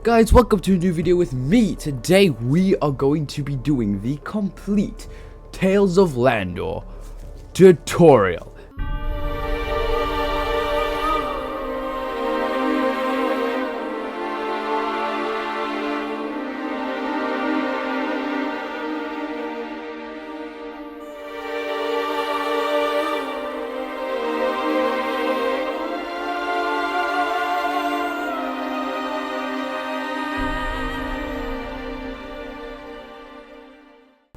Guys, welcome to a new video with me. Today we are going to be doing the complete Tales of Landor tutorial.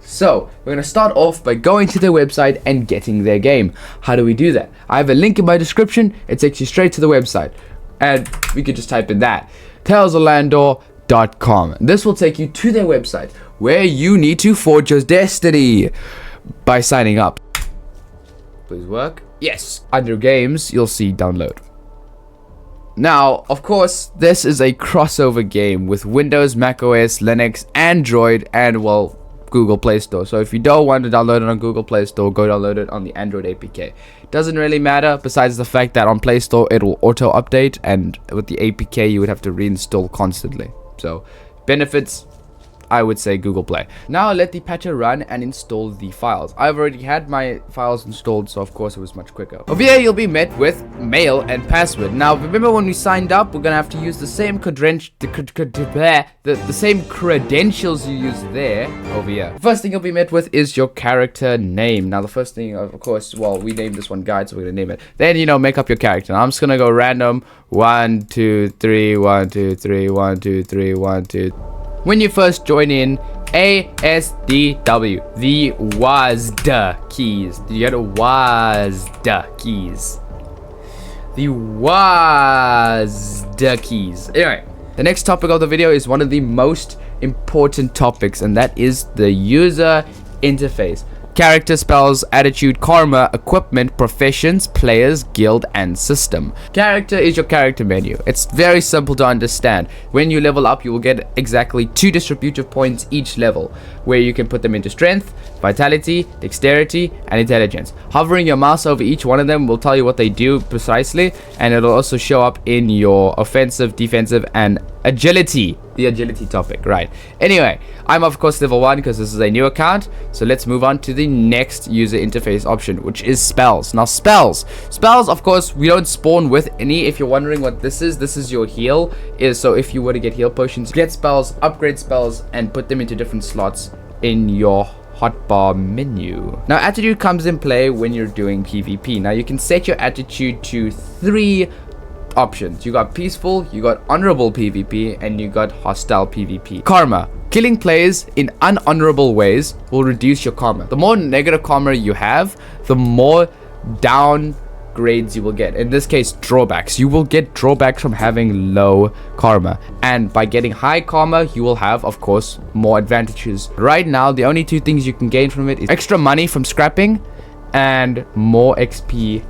So, we're going to start off by going to their website and getting their game. How do we do that? I have a link in my description. It takes you straight to the website. And we could just type in that. talesoflandor.com. This will take you to their website where you need to forge your destiny by signing up. Please work. Yes. Under games, you'll see download. Now, of course, this is a crossover game with Windows, macOS, Linux, Android, and well, Google Play Store. So if you don't want to download it on Google Play Store, go download it on the Android APK. Doesn't really matter, besides the fact that on Play Store it will auto update, and with the APK you would have to reinstall constantly. So benefits, I would say Google Play. Now I'll let the patcher run and install the files. I've already had my files installed, so of course it was much quicker. Over here you'll be met with mail and password. Now remember, when we signed up, we're gonna have to use the same the same credentials you use there over here. The first thing you'll be met with is your character name. Now the first thing, of course, well, we named this one guide, so we're gonna name it. Then, you know, make up your character. Now I'm just gonna go random 1 2 3 1 2 3 1 2 3 1 2. When you first join in, ASDW, the WASD keys. You get WASD keys. The WASD keys. Anyway, the next topic of the video is one of the most important topics, and that is the user interface. Character, spells, attitude, karma, equipment, professions, players, guild, and system. Character is your character menu. It's very simple to understand. When you level up, you will get exactly 2 distributive points each level, where you can put them into strength, vitality, dexterity, and intelligence. Hovering your mouse over each one of them will tell you what they do precisely, and it'll also show up in your offensive, defensive, and agility. The agility topic, right? Anyway, I'm of course level 1 because this is a new account. So let's move on to the next user interface option, which is spells. Now spells, of course, we don't spawn with any. If you're wondering what this is your heal. So if you were to get heal potions, get spells, upgrade spells, and put them into different slots in your hotbar menu. Now attitude comes in play when you're doing PvP. Now you can set your attitude to 3 options. You got peaceful, you got honorable PvP, and you got hostile PvP. Karma. Killing players in unhonorable ways will reduce your karma. The more negative karma you have, the more downgrades you will get. In this case, drawbacks. You will get drawbacks from having low karma. And by getting high karma, you will have, of course, more advantages. Right now, the only 2 things you can gain from it is extra money from scrapping and more XP.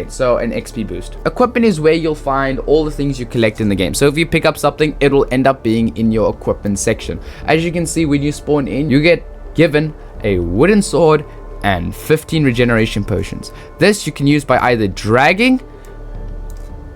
So an XP boost. Equipment is where you'll find all the things you collect in the game. So if you pick up something, it will end up being in your equipment section. As you can see, when you spawn in, you get given a wooden sword and 15 regeneration potions. This you can use by either dragging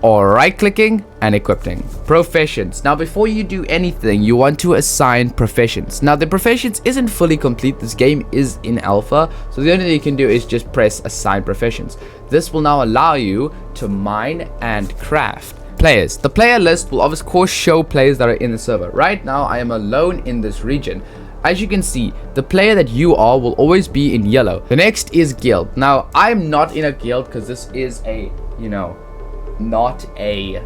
or right clicking and equipping. Professions. Now before you do anything, you want to assign professions. Now the professions isn't fully complete. This game is in alpha, so the only thing you can do is just press assign professions. This will now allow you to mine and craft. Players. The player list will of course show players that are in the server. Right now I am alone in this region. As you can see, the player that you are will always be in yellow. The next is guild. Now I'm not in a guild because this is a, you know, not a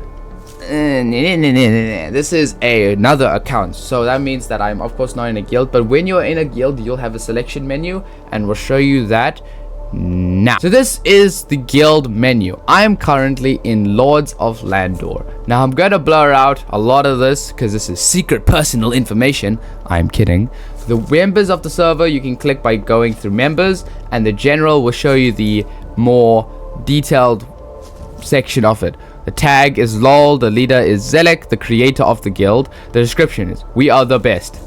this is another account, so that means that I'm of course not in a guild. But when you're in a guild, you'll have a selection menu, and we'll show you that now. So this is the guild menu. I am currently in Lords of Landor. Now I'm gonna blur out a lot of this because this is secret personal information. I'm kidding. The members of the server you can click by going through members, and the general will show you the more detailed section of it. The tag is LOL, the leader is Zelek, the creator of the guild. The description is we are the best.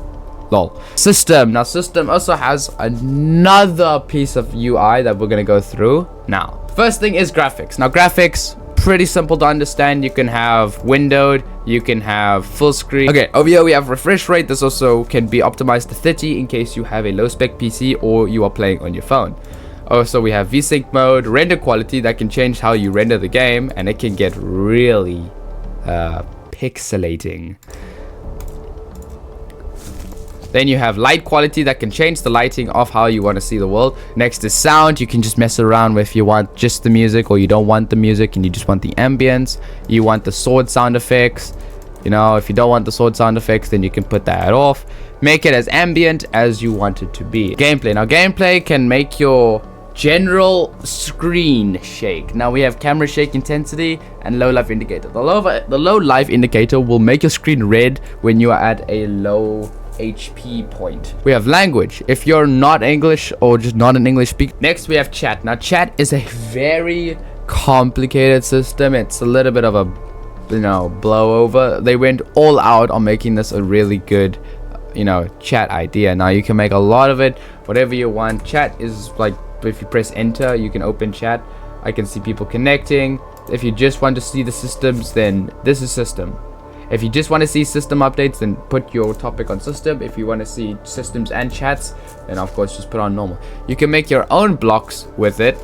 LOL. System. Now system also has another piece of UI that we're gonna go through now. First thing is graphics. Now graphics, pretty simple to understand. You can have windowed, you can have full screen. Okay, over here we have refresh rate. This also can be optimized to 30 in case you have a low spec PC or you are playing on your phone. Also, we have VSync mode, render quality that can change how you render the game, and it can get really pixelating. Then you have light quality that can change the lighting of how you want to see the world. Next is sound. You can just mess around with if you want just the music or you don't want the music and you just want the ambience. You want the sword sound effects. You know, if you don't want the sword sound effects, then you can put that off. Make it as ambient as you want it to be. Gameplay. Now, gameplay can make your general screen shake. Now we have camera shake intensity and low life indicator. The low life indicator will make your screen red when you are at a low HP point. We have language. If you're not English or just not an English speaker. Next we have chat. Now chat is a very complicated system. It's a little bit of a, you know, blowover. They went all out on making this a really good, you know, chat idea. Now you can make a lot of it, whatever you want. Chat is like, if you press enter, you can open chat. I can see people connecting. If you just want to see the systems, then this is system. If you just want to see system updates, then put your topic on system. If you want to see systems and chats, then of course just put on normal. You can make your own blocks with it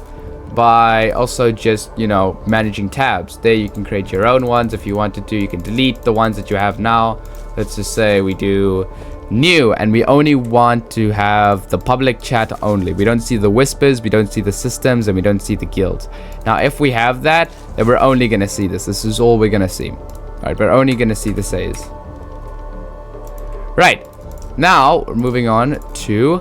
by also just, you know, managing tabs. There you can create your own ones if you wanted to. You can delete the ones that you have now. Let's just say we do new and we only want to have the public chat only. We don't see the whispers, we don't see the systems, and we don't see the guilds. Now if we have that, then we're only going to see this. This is all we're going to see. Alright, we're only going to see the says. Right, now we're moving on to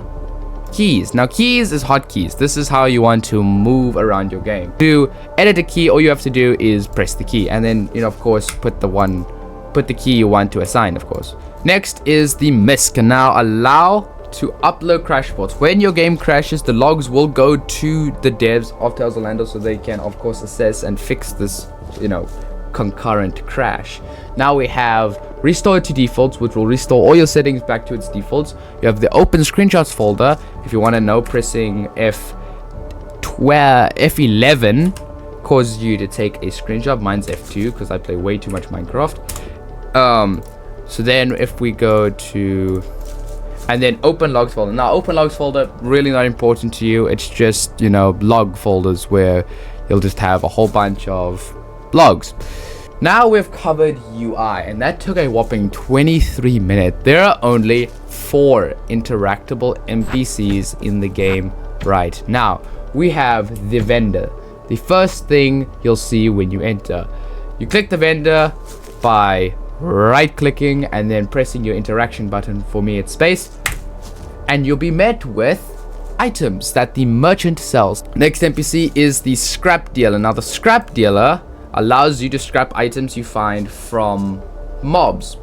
keys. Now keys is hotkeys. This is how you want to move around your game. To edit a key, all you have to do is press the key and then, you know, of course put the key you want to assign, of course. Next is the MISC. Now allow to upload crash reports. When your game crashes, the logs will go to the devs of Tales of Landor so they can of course assess and fix this, you know, concurrent crash. Now we have restore to defaults, which will restore all your settings back to its defaults. You have the open screenshots folder. If you want to know, pressing F11 causes you to take a screenshot. Mine's F2 because I play way too much Minecraft. So then if we go to, and then open logs folder. Now open logs folder, really not important to you. It's just, you know, log folders where you'll just have a whole bunch of logs. Now we've covered UI and that took a whopping 23 minutes. There are only 4 interactable NPCs in the game right now. We have the vendor. The first thing you'll see when you enter, you click the vendor by right clicking and then pressing your interaction button. For me it's space, and you'll be met with items that the merchant sells. Next NPC is the scrap dealer. Now the scrap dealer allows you to scrap items you find from mobs,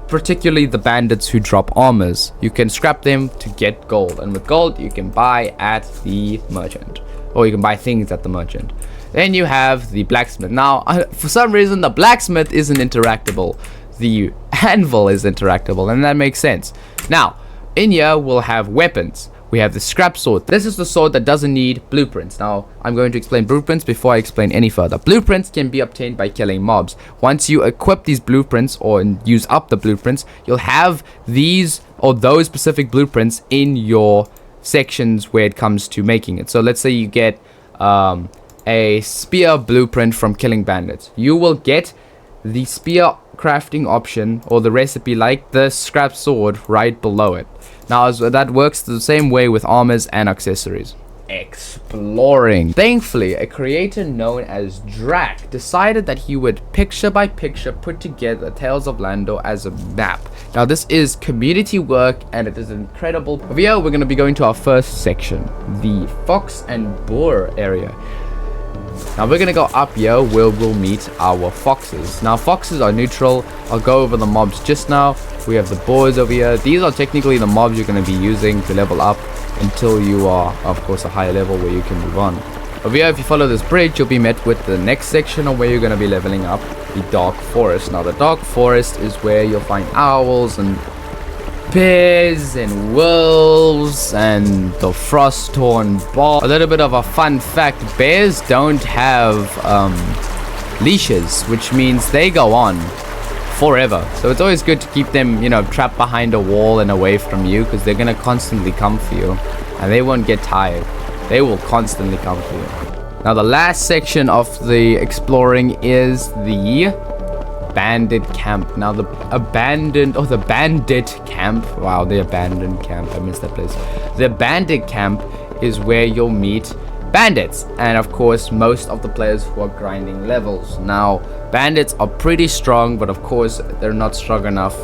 particularly the bandits who drop armors. You can scrap them to get gold, and with gold you can buy at the merchant, or you can buy things at the merchant. Then you have the blacksmith. Now for some reason the blacksmith isn't interactable. The anvil is interactable, and that makes sense. Now in here we'll have weapons. We have the scrap sword. This is the sword that doesn't need blueprints. Now I'm going to explain blueprints before I explain any further. Blueprints can be obtained by killing mobs. Once you equip these blueprints or use up the blueprints, you'll have these or those specific blueprints in your sections where it comes to making it. So let's say you get a spear blueprint from killing bandits. You will get the spear crafting option or the recipe like the scrap sword right below it. Now that works the same way with armors and accessories. Exploring. Thankfully, a creator known as Drac decided that he would picture by picture put together Tales of Landor as a map. Now this is community work and it is incredible. Over here we're going to be going to our first section, the Fox and Boar area. Now we're going to go up here where we'll meet our foxes. Now foxes are neutral. I'll go over the mobs just now. We have the boars over here. These are technically the mobs you're going to be using to level up until you are, of course, a higher level where you can move on. Over here, if you follow this bridge, you'll be met with the next section of where you're going to be leveling up, the Dark Forest. Now the Dark Forest is where you'll find owls and bears and wolves and the frost-torn ball. A little bit of a fun fact, bears don't have leashes, which means they go on forever. So it's always good to keep them, you know, trapped behind a wall and away from you, because they're gonna constantly come for you and they won't get tired. They will constantly come for you. Now the last section of the exploring is the bandit camp. Now the bandit camp. Wow, the abandoned camp. I missed that place. The bandit camp is where you'll meet bandits, and of course most of the players who are grinding levels. Now bandits are pretty strong, but of course they're not strong enough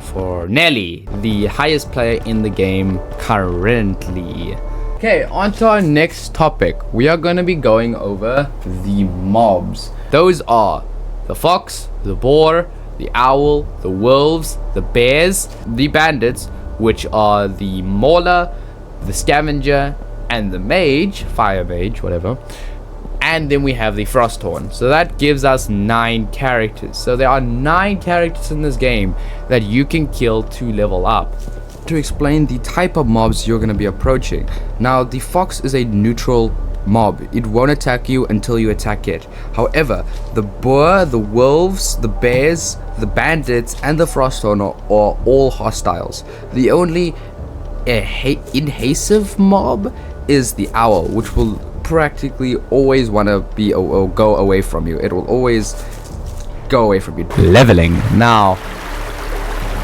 for Nelly, the highest player in the game currently. Okay, on to our next topic. We are going to be going over the mobs. Those are the fox, the boar, the owl, the wolves, the bears, the bandits, which are the mauler, the scavenger, and the mage, fire mage, whatever. And then we have the frosthorn. So that gives us 9 characters. So there are 9 characters in this game that you can kill to level up. To explain the type of mobs you're going to be approaching. Now the fox is a neutral mob. It won't attack you until you attack it. However, the boar, the wolves, the bears, the bandits, and the frosthorn are all hostiles. The only invasive mob is the owl, which will practically always want to be or go away from you. It will always go away from you. Leveling. Now,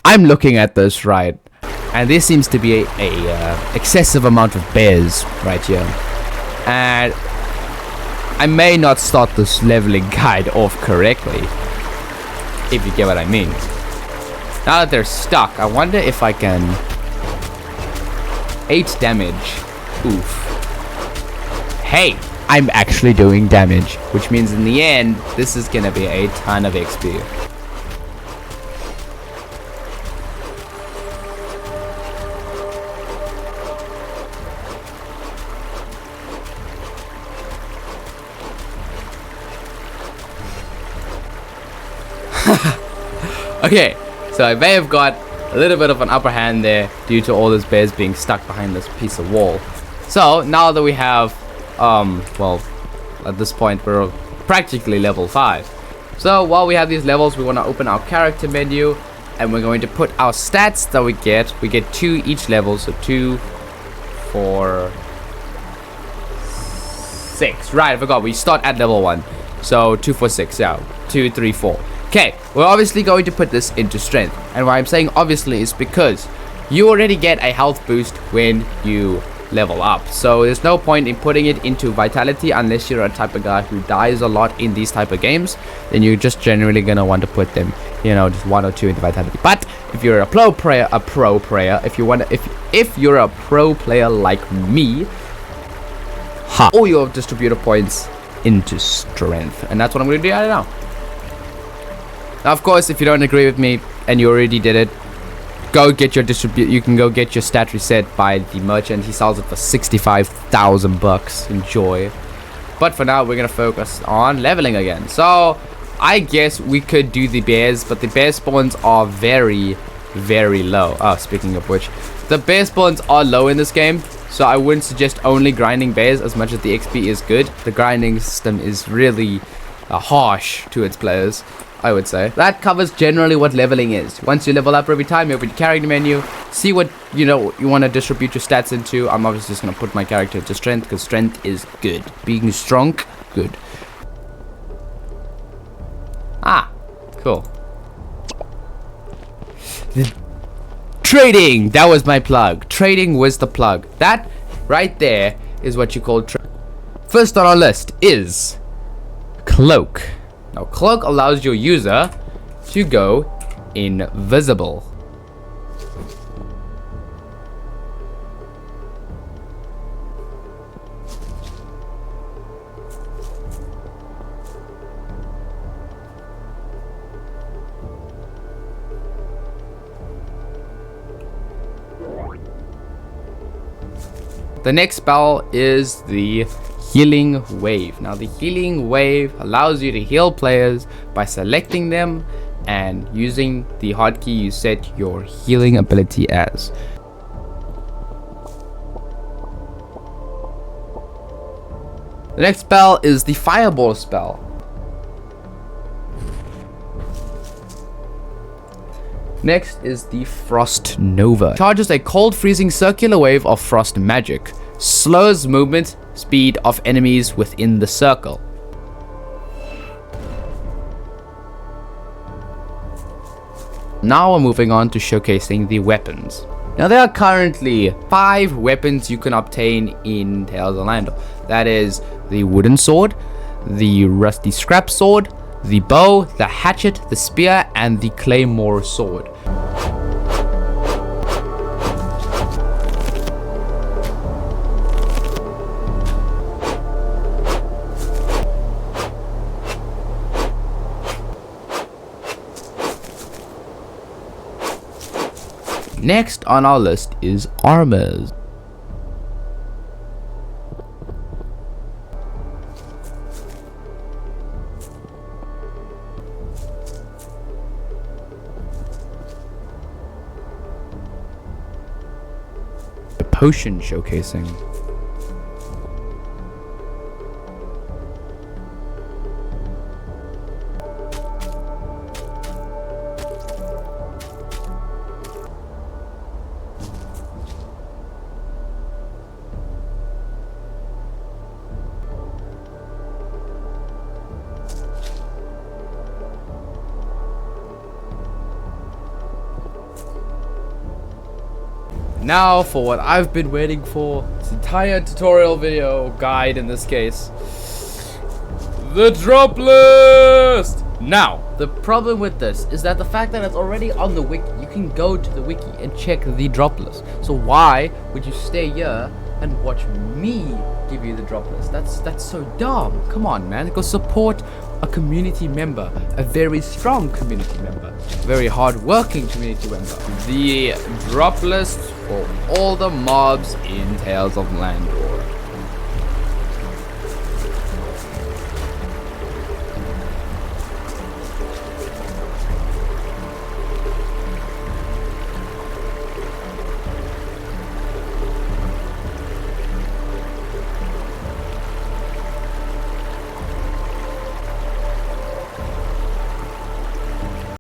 I'm looking at this right, and there seems to be a excessive amount of bears right here. And I may not start this leveling guide off correctly, if you get what I mean. Now that they're stuck, I wonder if I can 8 damage. Oof. Hey, I'm actually doing damage, which means in the end this is gonna be a ton of XP. Okay, so I may have got a little bit of an upper hand there due to all those bears being stuck behind this piece of wall. So now that we have, well, at this point we're practically level 5. So while we have these levels, we want to open our character menu, and we're going to put our stats that we get. We get 2 each level, so 2, 4, 6. Right, I forgot. We start at level 1. So 2, 4, 6. Yeah, 2, 3, 4. Okay, we're obviously going to put this into strength. And why I'm saying obviously is because you already get a health boost when you level up. So there's no point in putting it into vitality unless you're a type of guy who dies a lot in these type of games. Then you're just generally gonna want to put them, you know, just 1 or 2 into vitality. But if you're a pro player, if you're a pro player like me, all your distributor points into strength, and that's what I'm gonna do right now. Now, of course, if you don't agree with me and you already did it, go get your you can go get your stat reset by the merchant. He sells it for 65,000 bucks. Enjoy. But for now, we're gonna focus on leveling again. So I guess we could do the bears, but the bear spawns are very, very low. Oh, speaking of which, the bear spawns are low in this game, so I wouldn't suggest only grinding bears as much as the XP is good. The grinding system is really harsh to its players, I would say. That covers generally what leveling is. Once you level up every time, you open your character menu, see what you want to distribute your stats into. I'm obviously just going to put my character into strength because strength is good. Being strong, good. Ah, cool. Trading, that was my plug. Trading was the plug. That right there is what you call First on our list is Cloak. Now, Cloak allows your user to go invisible. The next spell is the Healing Wave. Now, the Healing Wave allows you to heal players by selecting them and using the hotkey you set your healing ability as. The next spell is the Fireball spell. Next is the Frost Nova. Charges a cold freezing circular wave of frost magic. Slows movement speed of enemies within the circle. Now we're moving on to showcasing the weapons. Now there are currently 5 weapons you can obtain in Tales of Landor. That is the wooden sword, the rusty scrap sword, the bow, the hatchet, the spear, and the claymore sword. Next on our list is armors. The potion showcasing. Now for what I've been waiting for, this entire tutorial video, guide in this case, the drop list! Now, the problem with this is that the fact that it's already on the wiki, you can go to the wiki and check the drop list. So why would you stay here and watch me give you the drop list? That's so dumb. Come on, man, go support a community member, a very strong community member, a very hard-working community member. The drop list for all the mobs in Tales of Landor.